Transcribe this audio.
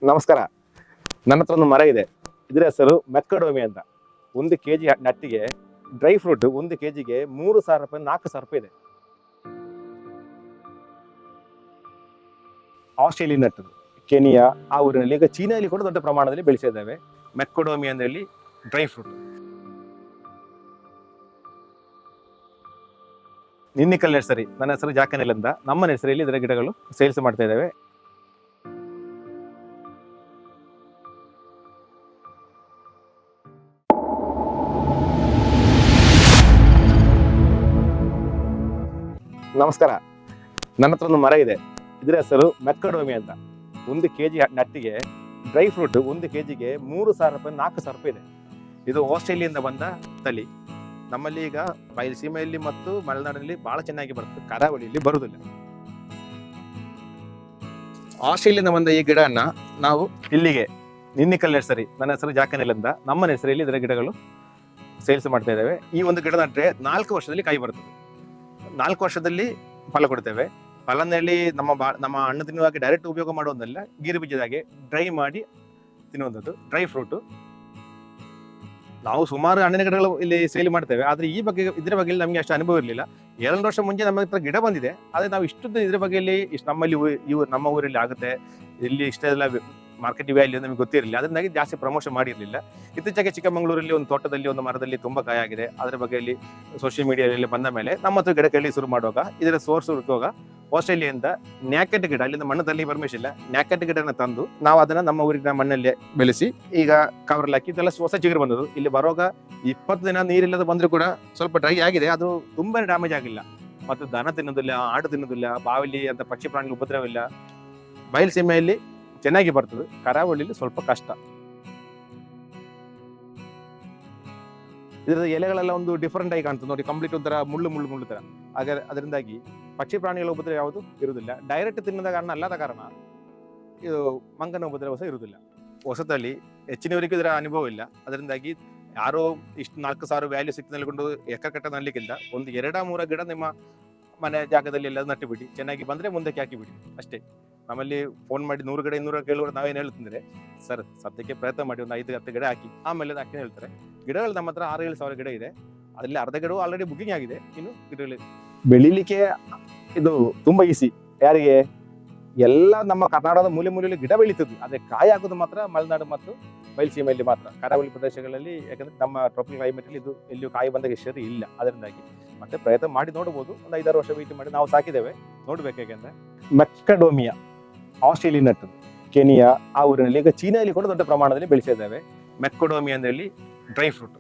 ನಮಸ್ಕಾರ. ನನ್ನ ಹತ್ರ ಒಂದು ಮರ ಇದೆ. ಇದರ ಹೆಸರು ಮೆಕ್ಕಡೋಮಿ ಅಂತ. 1 kg ನಟ್ಟಿಗೆ ಡ್ರೈ ಫ್ರೂಟ್ 1 kgಗೆ 3,000 ರೂಪಾಯಿ 4,000 ರೂಪಾಯಿ ಇದೆ. ಆಸ್ಟ್ರೇಲಿಯನ್ ನಟ್, ಕೆನಿಯಾ ಆ ಊರಿನಲ್ಲಿ, ಈಗ ಚೀನಾದಲ್ಲಿ ಕೂಡ ದೊಡ್ಡ ಪ್ರಮಾಣದಲ್ಲಿ ಬೆಳೆಸಿದ್ದೇವೆ. ಮೆಕ್ಕಡೋಮಿ ಅಂತ ಹೇಳಿ ಡ್ರೈ ಫ್ರೂಟ್. ನಿನ್ನಿಕಲ್ ನರ್ಸರಿ, ನನ್ನ ಹೆಸರು ಜಾಕನೆಲ್ ಅಂತ. ನಮ್ಮ ನರ್ಸರಿಯಲ್ಲಿ ಇದರ ಗಿಡಗಳು ಸೇಲ್ಸ್ ಮಾಡ್ತಾ ಇದ್ದೇವೆ. ನಮಸ್ಕಾರ. ನನ್ನ ಹತ್ರ ಒಂದು ಮರ ಇದೆ. ಇದರ ಹೆಸರು ಮೆಕ್ಕಡೋಮಿ ಅಂತ. 1 kg ನಟ್ಟಿಗೆ ಡ್ರೈ ಫ್ರೂಟ್ 1 kgಗೆ 3,000 ರೂಪಾಯಿ 4,000 ರೂಪಾಯಿ ಇದೆ. ಇದು ಆಸ್ಟ್ರೇಲಿಯಿಂದ ಬಂದ ತಳಿ. ನಮ್ಮಲ್ಲಿ ಈಗ ಬಯಲುಸೀಮೆಯಲ್ಲಿ ಮತ್ತು ಮಲೆನಾಡಿನಲ್ಲಿ ಬಹಳ ಚೆನ್ನಾಗಿ ಬರುತ್ತೆ, ಕರಾವಳಿಯಲ್ಲಿ ಬರುವುದಿಲ್ಲ. ಆಸ್ಟ್ರೇಲಿಯಿಂದ ಬಂದ ಈ ಗಿಡನ ನಾವು ಇಲ್ಲಿಗೆ ನಿನ್ನಿಕಲ್ ನರ್ಸರಿ, ನನ್ನ ಹೆಸರು ಜಾಕನೆಲ್ ಅಂತ. ನಮ್ಮ ನರ್ಸರಿಯಲ್ಲಿ ಇದರ ಗಿಡಗಳು ಸೇಲ್ಸ್ ಮಾಡ್ತಾ ಇದ್ದೇವೆ. ಈ ಒಂದು ಗಿಡ ನಟ್ರೆ 4 ವರ್ಷದಲ್ಲಿ ಕಾಯಿ ಬರ್ತದೆ. 4 ವರ್ಷದಲ್ಲಿ ಫಲ ಕೊಡ್ತೇವೆ. ಫಲನಲ್ಲಿ ನಮ್ಮ ಹಣ್ಣು ತಿನ್ನುವಾಗ ಡೈರೆಕ್ಟ್ ಉಪಯೋಗ ಮಾಡುವುದಲ್ಲ, ಗೀರು ಬೀಜದಾಗೆ ಡ್ರೈ ಮಾಡಿ ತಿನ್ನುವಂಥದ್ದು ಡ್ರೈ ಫ್ರೂಟ್. ನಾವು ಸುಮಾರು ಹಣ್ಣಿನ ಗಿಡಗಳು ಇಲ್ಲಿ ಸೇಲ್ ಮಾಡ್ತೇವೆ. ಆದರೆ ಇದ್ರ ಬಗ್ಗೆ ನಮಗೆ ಅಷ್ಟು ಅನುಭವ ಇರಲಿಲ್ಲ. 2 ವರ್ಷ ಮುಂಚೆ ನಮ್ಮ ಹತ್ರ ಗಿಡ ಬಂದಿದೆ. ಆದರೆ ನಾವು ಇಷ್ಟೊಂದು ಇದ್ರ ಬಗ್ಗೆ ನಮ್ಮಲ್ಲಿ ನಮ್ಮ ಊರಲ್ಲಿ ಆಗುತ್ತೆ, ಇಲ್ಲಿ ಇಷ್ಟೆಲ್ಲ ಮಾರ್ಕೆಟ್ ವ್ಯಾಲ್ಯೂ ನಮಗೆ ಗೊತ್ತಿರಲಿಲ್ಲ. ಅದರಿಂದಾಗಿ ಜಾಸ್ತಿ ಪ್ರಮೋಷನ್ ಮಾಡಿರಲಿಲ್ಲ. ಇತ್ತೀಚೆಗೆ ಚಿಕ್ಕಮಗಳೂರಲ್ಲಿ ಒಂದು ತೋಟದಲ್ಲಿ ಒಂದು ಮರದಲ್ಲಿ ತುಂಬಾ ಕಾಯಿ ಆಗಿದೆ. ಅದರ ಬಗ್ಗೆ ಸೋಷಿಯಲ್ ಮೀಡಿಯಾದಲ್ಲಿ ಬಂದ ಮೇಲೆ ನಮ್ಮ ಹತ್ರ ಗಿಡ ಕೇಳಿ ಶುರು ಮಾಡುವಾಗ ಇದರ ಸೋರ್ಸ್ ಹುಡುಕುವಾಗ ಆಸ್ಟ್ರೇಲಿಯಾದಿಂದ ನ್ಯಾಕೆಟ್ ಗಿಡ, ಅಲ್ಲಿಂದ ಮಣ್ಣು ತರಲಿ ಪರ್ಮಿಷನ್ ಇಲ್ಲ, ನ್ಯಾಕೆಟ್ ಗಿಡನ ತಂದು ನಾವು ಅದನ್ನ ನಮ್ಮ ಊರಿನ ಮಣ್ಣಲ್ಲಿ ಬೆಳೆಸಿ ಈಗ ಕವರಲ್ಲಿ ಹಾಕಿ ಇದೆಲ್ಲ ಹೊಸ ಚಿಗುರು ಬಂದದ್ದು. ಇಲ್ಲಿ ಬರುವಾಗ 20 ದಿನ ನೀರಿಲ್ಲದ ಬಂದರೂ ಕೂಡ ಸ್ವಲ್ಪ ಡ್ರೈ ಆಗಿದೆ. ಅದು ತುಂಬಾ ಡ್ಯಾಮೇಜ್ ಆಗಿಲ್ಲ. ಮತ್ತು ದನ ತಿನ್ನೋದಿಲ್ಲ, ಆಡು ತಿನ್ನೋದಿಲ್ಲ, ಬಾವಿಲಿ ಅಂತ ಪಕ್ಷಿ ಪ್ರಾಣಿಗಳು ಉಪದ್ರವಿಲ್ಲ. ಬಯಲುಸೀಮೆಯಲ್ಲಿ ಚೆನ್ನಾಗಿ ಬರ್ತದೆ, ಕರಾವಳಿಯಲ್ಲಿ ಸ್ವಲ್ಪ ಕಷ್ಟ. ಇದರ ಎಲೆಗಳೆಲ್ಲ ಒಂದು ಡಿಫರೆಂಟ್ ಆಗಿ ಕಾಣ್ತದೆ ನೋಡಿ, ಕಂಪ್ಲೀಟ್ ಒಂಥರ ಮುಳ್ಳು ತರ. ಹಾಗಾದ್ರೆ ಅದರಿಂದಾಗಿ ಪಕ್ಷಿ ಪ್ರಾಣಿಗಳ ಉಪದ್ರವ ಯಾವುದು ಇರುವುದಿಲ್ಲ. ಡೈರೆಕ್ಟ್ ತಿನ್ನದ ಕಾರಣ ಅಲ್ಲದ ಕಾರಣ ಇದು ಮಂಗನ ಉಪದ್ರವ ಸಹ ಇರುವುದಿಲ್ಲ. ಹೊಸತಲ್ಲಿ ಹೆಚ್ಚಿನವರಿಗೂ ಇದರ ಅನುಭವ ಇಲ್ಲ. ಅದರಿಂದಾಗಿ ಯಾರೋ ಇಷ್ಟು 4,000 ವ್ಯಾಲ್ಯೂ ಸಿಕ್ಕಿಕೊಂಡು ಎಕ್ಕಕಟ್ಟ ನಡ್ಲಿಕ್ಕಿಲ್ಲ. ಒಂದು 2-3 ಗಿಡ ನಿಮ್ಮ ಮನೆ ಜಾಗದಲ್ಲಿ ಎಲ್ಲ ನಟ್ಟು ಬಿಡಿ, ಚೆನ್ನಾಗಿ ಬಂದ್ರೆ ಮುಂದಕ್ಕೆ ಹಾಕಿ ಬಿಡಿ ಅಷ್ಟೇ. ನಮ್ಮಲ್ಲಿ ಫೋನ್ ಮಾಡಿ 100 ಗಿಡ 200 ಕೇಳುವ ನಾವೇನು ಹೇಳ್ತಂದ್ರೆ, ಸರ್ ಸದ್ಯಕ್ಕೆ ಪ್ರಯತ್ನ ಮಾಡಿ ಒಂದು 5-10 ಗಿಡ ಹಾಕಿ, ಆಮೇಲೆ ಹಾಕಿ ಹೇಳ್ತಾರೆ. ಗಿಡಗಳು ನಮ್ಮ ಹತ್ರ 6-7 ಸಾವಿರ ಗಿಡ ಇದೆ. ಅದರಲ್ಲಿ ಅರ್ಧ ಗಿಡವು ಆಲ್ರೆಡಿ ಬುಕಿಂಗ್ ಆಗಿದೆ. ಇನ್ನು ಗಿಡಗಳು ಬೆಳಿಲಿಕ್ಕೆ ಇದು ತುಂಬಾ ಈಸಿ. ಯಾರಿಗೆ ಎಲ್ಲ ನಮ್ಮ ಕರ್ನಾಟಕದ ಮೂಲೆಯಲ್ಲಿ ಗಿಡ ಬೆಳೀತದೆ. ಆದ್ರೆ ಕಾಯಿ ಹಾಕೋದು ಮಾತ್ರ ಮಲೆನಾಡು ಮತ್ತು ಬಯಲುಸೀಮೆಯಲ್ಲಿ ಮಾತ್ರ. ಕರಾವಳಿ ಪ್ರದೇಶಗಳಲ್ಲಿ ಯಾಕಂದ್ರೆ ನಮ್ಮ ಟ್ರಾಪಿಕಲ್ ಕ್ಲೈಮೇಟ್ ಅಲ್ಲಿ ಇದು ಎಲ್ಲಿಯೂ ಕಾಯಿ ಬಂದಾಗ ಹಿಸ್ಟರಿ ಇಲ್ಲ. ಅದರಿಂದಾಗಿ ಮತ್ತೆ ಪ್ರಯತ್ನ ಮಾಡಿ ನೋಡಬಹುದು. ಒಂದು 5-6 ವರ್ಷ ವೇಟ್ ಮಾಡಿ ನಾವು ಸಾಕಿದ್ದೇವೆ, ನೋಡ್ಬೇಕು. ಯಾಕೆಂದ್ರೆ ಮೆಕ್ಕಡೋಮಿಯಾ ಆಸ್ಟ್ರೇಲಿಯನ್ ನಟ್, ಕೆನಿಯಾ ಆ ಊರಿನಲ್ಲಿ, ಈಗ ಚೀನಾದಲ್ಲಿ ಕೂಡ ದೊಡ್ಡ ಪ್ರಮಾಣದಲ್ಲಿ ಬೆಳೆಸಿದ್ದೇವೆ. ಮೆಕ್ಕಡೋಮಿ ಅಂತ ಹೇಳಿ ಡ್ರೈ ಫ್ರೂಟ್.